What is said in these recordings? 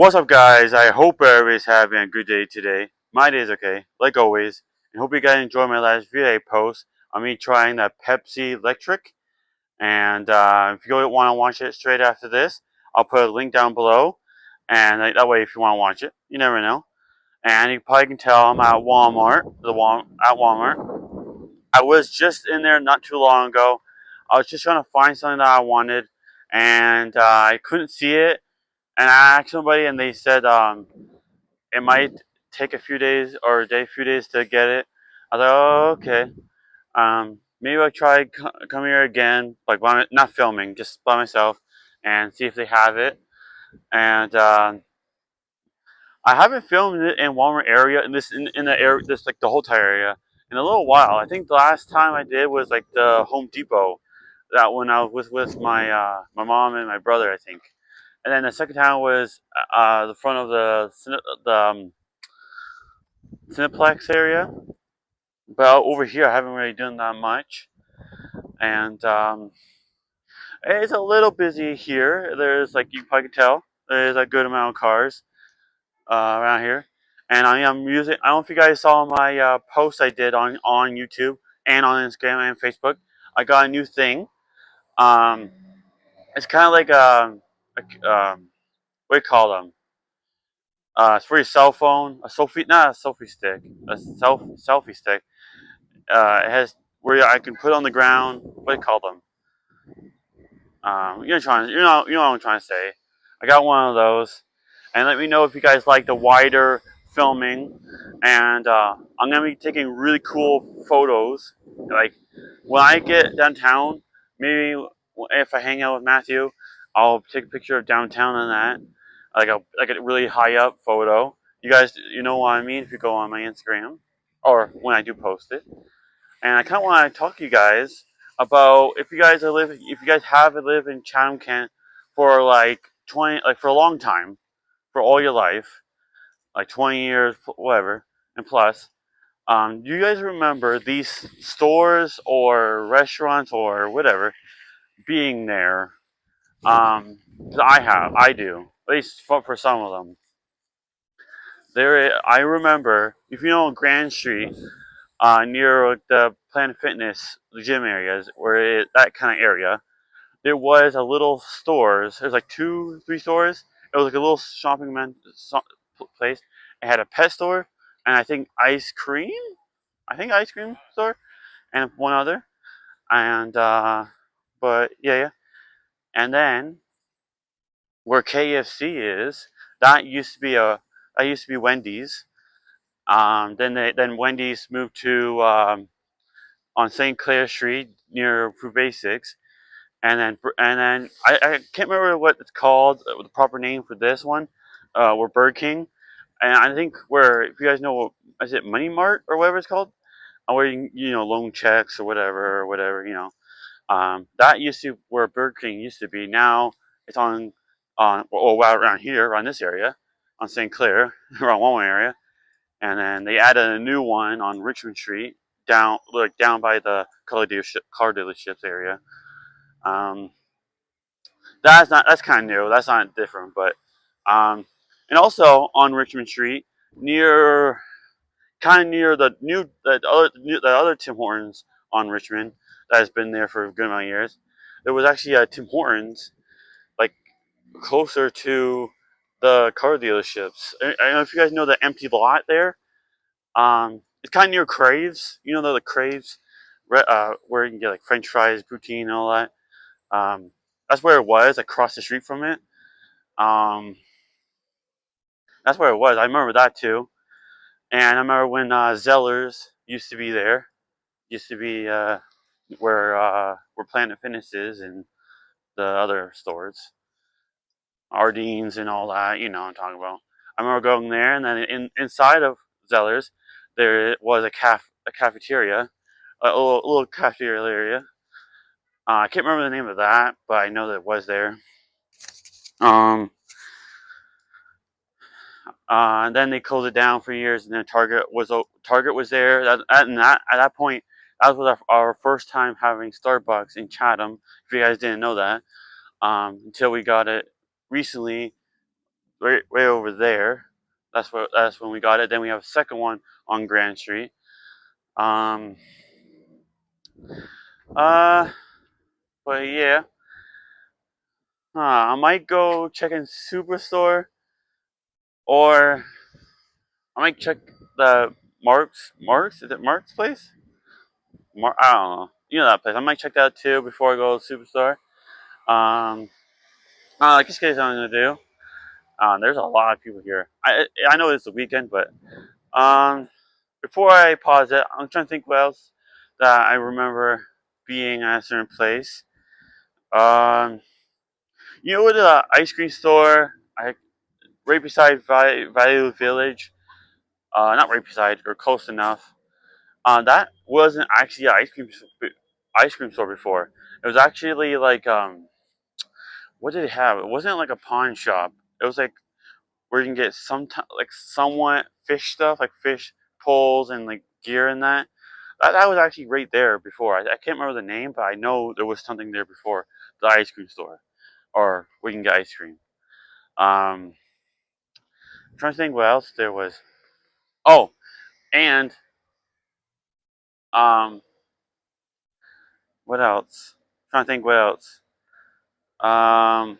What's up, guys? I hope everybody's having a good day today. My day is okay, like always. And hope you guys enjoyed my last video post on me trying that Pepsi Electric. And if you want to watch it straight after this, I'll put a link down below. And that way, if you want to watch it, you never know. And you probably can tell I'm at Walmart. At Walmart. I was just in there not too long ago. I was just trying to find something that I wanted, and I couldn't see it. And I asked somebody, and they said it might take a few days or few days to get it. I thought, oh, okay. Maybe I'll try come here again, like not filming, just by myself, and see if they have it. And I haven't filmed it in Walmart area in the area, this like the whole entire area in a little while. I think the last time I did was like the Home Depot, that when I was with my mom and my brother, I think. And then the second time was the front of the Cineplex area. But over here, I haven't really done that much, and it's a little busy here. There's like you probably can tell, there's a good amount of cars around here, and I am using. I don't know if you guys saw my post I did on YouTube and on Instagram and Facebook. I got a new thing. Um, it's kind of like what do you call them? It's for your cell phone. A selfie, not a selfie stick, a selfie stick. It has where I can put on the ground. What do you call them? You know what I'm trying to say. I got one of those, and let me know if you guys like the wider filming. And I'm gonna be taking really cool photos. Like when I get downtown, maybe if I hang out with Matthew, I'll take a picture of downtown and that, like a really high up photo. You guys, you know what I mean if you go on my Instagram or when I do post it. And I kind of want to talk to you guys about if you guys have lived in Chatham, Kent for like 20, like for a long time, for all your life, like 20 years, whatever, and plus. Do you guys remember these stores or restaurants or whatever being there? 'Cause I do, at least for some of them. I remember, if you know Grand Street, near the Planet Fitness gym areas, that kind of area, there was a little stores. There's like two, three stores. It was like a little place. It had a pet store and I think ice cream. I think ice cream store and one other. And but yeah. And then where KFC is, that used to be Wendy's. Then Wendy's moved to on St. Clair Street near Food Basics, and then I can't remember what it's called, the proper name for this one. We're Burger King, and I think where if you guys know, is it Money Mart or whatever it's called, where you know loan checks or whatever you know. That used to where Burger King used to be. Now it's around here, around this area, on St. Clair, around Walmart area, and then they added a new one on Richmond Street, down by the car dealerships area. Um, that's kind of new. That's not different, but and also on Richmond Street, near kind of near the other Tim Hortons on Richmond that has been there for a good amount of years. There was actually a Tim Hortons like closer to the car dealerships. I don't know if you guys know the empty lot there. It's kind of near Craves. You know the Craves, where you can get like French fries, poutine, and all that. That's where it was, across the street from it. Um, that's where it was. I remember that too. And I remember when Zellers used to be there. Used to be where Planet Fitness is and the other stores, Ardene's and all that. You know what I'm talking about. I remember going there, and then inside of Zellers, there was a cafeteria, a little cafeteria area. I can't remember the name of that, but I know that it was there. Um, and then they closed it down for years, and then Target was there. At that point, that was our first time having Starbucks in Chatham. If you guys didn't know that, until we got it recently, way over there. That's when we got it. Then we have a second one on Grand Street. Um, uh, but yeah, I might go check in Superstore, or I might check the Mark's. Mark's, is it Mark's place? I don't know. You know that place. I might check that too before I go to Superstore. Um, just in case something to do. There's a lot of people here. I know it's the weekend, but um, before I pause it, I'm trying to think what else that I remember being at a certain place. Um, you know, the ice cream store, right beside Value Village. Not right beside, or close enough. That wasn't actually an ice cream store before. It was actually like what did it have? It wasn't like a pawn shop. It was like where you can get like somewhat fish stuff, like fish poles and like gear and that. That was actually right there before. I can't remember the name, but I know there was something there before the ice cream store, or we can get ice cream. I'm trying to think what else there was. Oh, and um, what else? I'm trying to think what else. Um,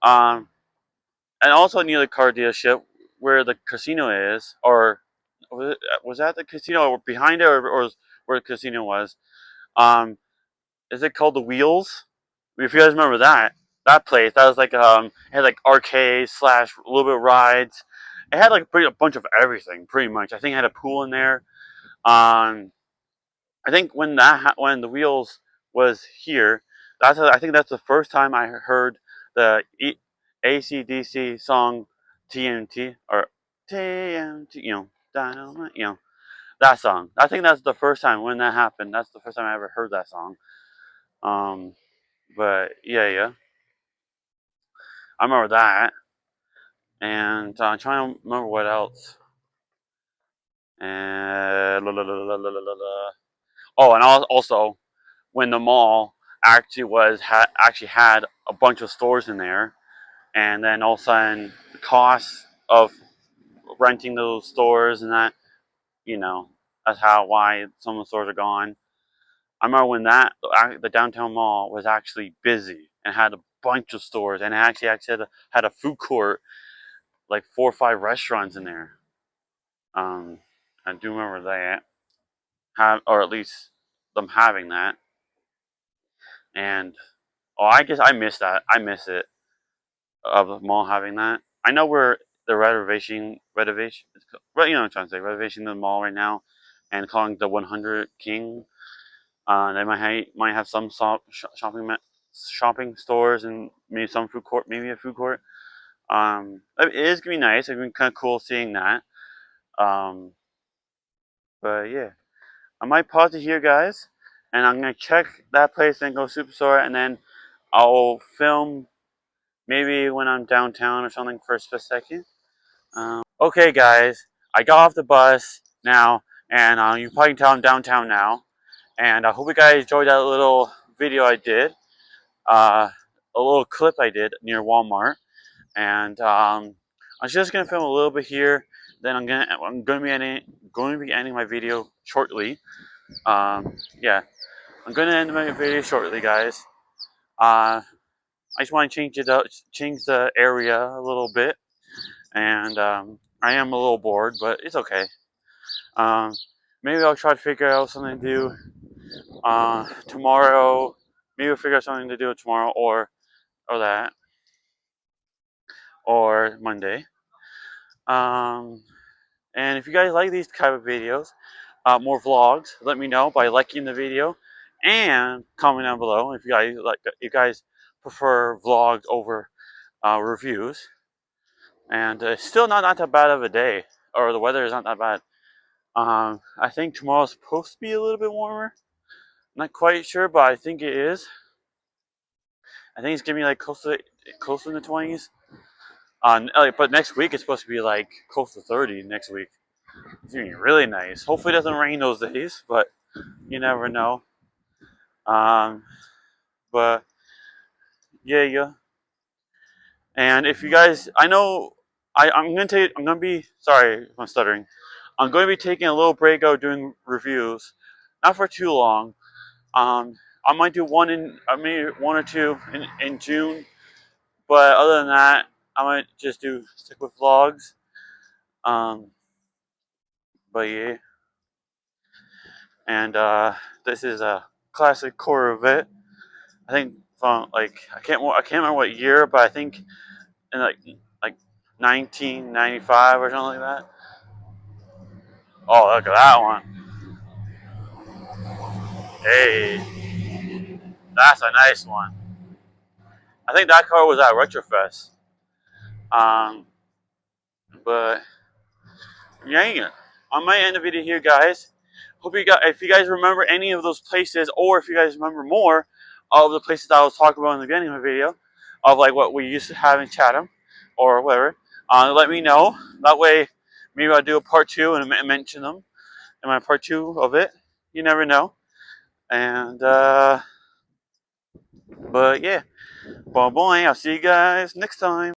um, and also near the car dealership where the casino is, or was that the casino or behind it, or where the casino was? Um, is it called the Wheels? If you guys remember that place, that was like it had like arcades slash a little bit of rides. It had like a bunch of everything, pretty much. I think it had a pool in there. Um, I think when the Wheels was here, I think that's the first time I heard the ACDC song TNT, or TNT, Dynamite, that song. I think that's the first time when that happened. That's the first time I ever heard that song. Um, but yeah, I remember that, and I'm trying to remember what else. And oh, and also when the mall actually had a bunch of stores in there, and then all of a sudden the cost of renting those stores and that, you know, that's why some of the stores are gone. I remember when the downtown mall was actually busy and had a bunch of stores, and it actually had a food court, like 4 or 5 restaurants in there. Um, I do remember that, or at least them having that. And oh, I guess I miss that. I miss it, of the mall having that. I know we're the renovation, well, you know what I'm trying to say, renovation of the mall right now, and calling it the 100 King. They might have some shopping stores and maybe some food court, maybe a food court. It is gonna be nice. It's gonna be kind of cool seeing that. Um, but yeah, I might pause it here, guys, and I'm gonna check that place and go superstore, and then I'll film maybe when I'm downtown or something for a split second. Okay, guys, I got off the bus now, and you probably can tell I'm downtown now. And I hope you guys enjoyed that little video I did, a little clip I did near Walmart. And I'm just gonna film a little bit here. Then I'm gonna be ending my video shortly. Yeah, I'm gonna end my video shortly, guys. I just want to change the area a little bit, and I am a little bored, but it's okay. Um, Maybe I'll try to figure out something to do tomorrow. Maybe I'll figure out something to do tomorrow, or that, or Monday. Um, and if you guys like these type of videos, more vlogs, let me know by liking the video and comment down below if you guys prefer vlogs over reviews. And it's still not that bad of a day, or the weather is not that bad. I think tomorrow's supposed to be a little bit warmer. Not quite sure, but I think it is. I think it's gonna be like close to the 20s. But next week it's supposed to be like close to 30 next week. It's gonna be really nice. Hopefully it doesn't rain those days, but you never know. Um, but yeah. And if you guys, I know, I'm gonna be sorry if I'm stuttering. I'm going to be taking a little break out doing reviews, not for too long. I might do one in, I may one or two in June, but other than that, I might just do stick with vlogs. Um, but yeah, and this is a classic Corvette. I think from like I can't remember what year, but I think in like 1995 or something like that. Oh, look at that one! Hey, that's a nice one. I think that car was at Retrofest. Um, but yeah, I might end the video here, guys. Hope you got. If you guys remember any of those places, or if you guys remember more of the places I was talking about in the beginning of the video, of like what we used to have in Chatham, or whatever, let me know. That way, maybe I'll do a part two and mention them in my part two of it. You never know. And but yeah, boy, I'll see you guys next time.